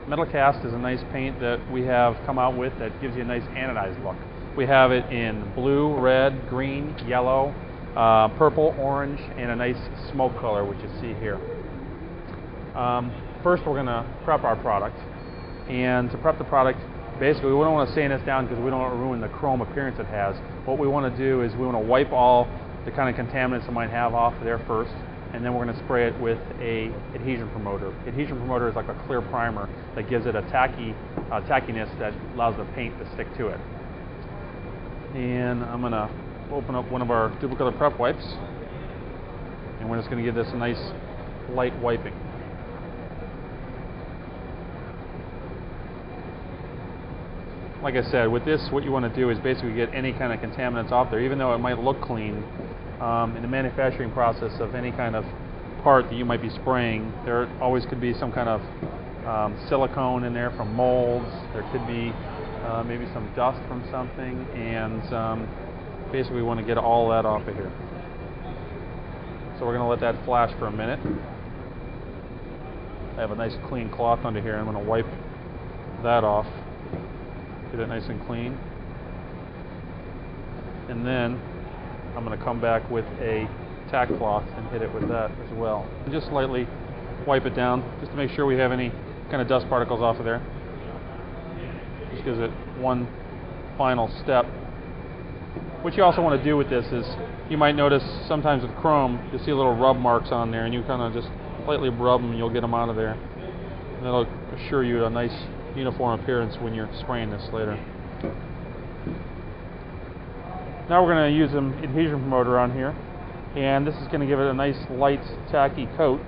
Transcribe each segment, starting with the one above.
Metal Cast is a nice paint that we have come out with that gives you a nice anodized look. We have it in blue, red, green, yellow, purple, orange, and a nice smoke color, which you see here. First, we're going to prep our product. And to prep the product, basically, we don't want to sand this down because we don't want to ruin the chrome appearance it has. What we want to do is we want to wipe all the kind of contaminants it might have off of there first, and then we're going to spray it with a adhesion promoter. Adhesion promoter is like a clear primer that gives it a tackiness that allows the paint to stick to it. And I'm going to open up one of our duplicate prep wipes, and we're just going to give this a nice light wiping. Like I said, with this, what you want to do is basically get any kind of contaminants off there, even though it might look clean. In the manufacturing process of any kind of part that you might be spraying, there always could be some kind of silicone in there from molds. There could be maybe some dust from something, and basically we want to get all that off of here. So we're going to let that flash for a minute. I have a nice clean cloth under here. I'm going to wipe that off. Get it nice and clean. And then I'm going to come back with a tack cloth and hit it with that as well. And just slightly wipe it down just to make sure we have any kind of dust particles off of there. Just gives it one final step. What you also want to do with this is, you might notice sometimes with chrome, you'll see little rub marks on there, and you kind of just lightly rub them and you'll get them out of there. And that'll assure you a nice uniform appearance when you're spraying this later. Now we're going to use an adhesion promoter on here, and this is going to give it a nice light tacky coat.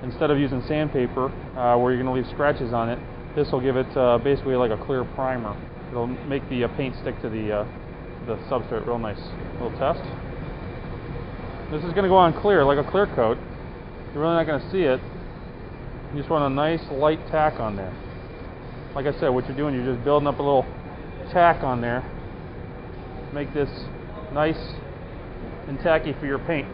Instead of using sandpaper where you're going to leave scratches on it, this will give it basically like a clear primer. It'll make the paint stick to the substrate real nice. Little test. This is going to go on clear, like a clear coat. You're really not going to see it. You just want a nice light tack on there. Like I said, what you're doing, you're just building up a little tack on there. Make this nice and tacky for your paint.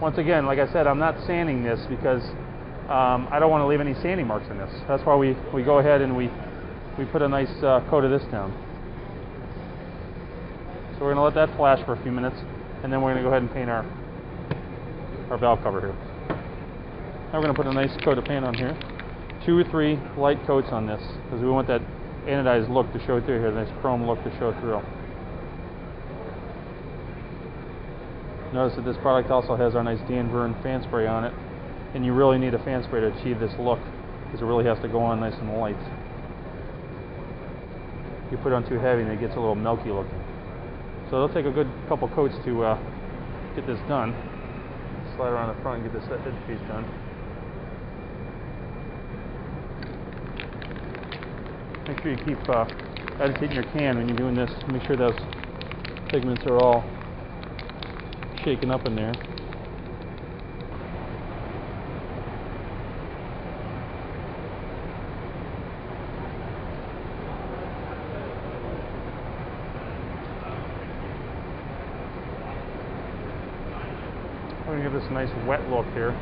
Once again, like I said, I'm not sanding this because I don't want to leave any sanding marks in this. That's why we go ahead and we put a nice coat of this down. So we're going to let that flash for a few minutes, and then we're going to go ahead and paint our valve cover here. Now we're going to put a nice coat of paint on here. 2 or 3 light coats on this, because we want that anodized look to show through here, the nice chrome look to show through. Notice that this product also has our nice Dan Vern fan spray on it, and you really need a fan spray to achieve this look, because it really has to go on nice and light. If you put it on too heavy, and it gets a little milky looking. So it'll take a good couple coats to get this done. Slide around the front and get this edge piece done. Make sure you keep agitating your can when you're doing this. Make sure those pigments are all shaken up in there. We're going to give this a nice wet look here.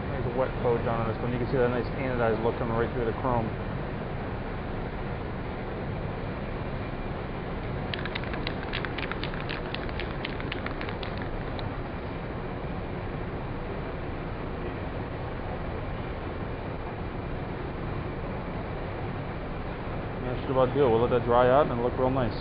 Nice wet coat down on this one. You can see that nice anodized look coming right through the chrome. And that should about do it. We'll let that dry out and it'll look real nice.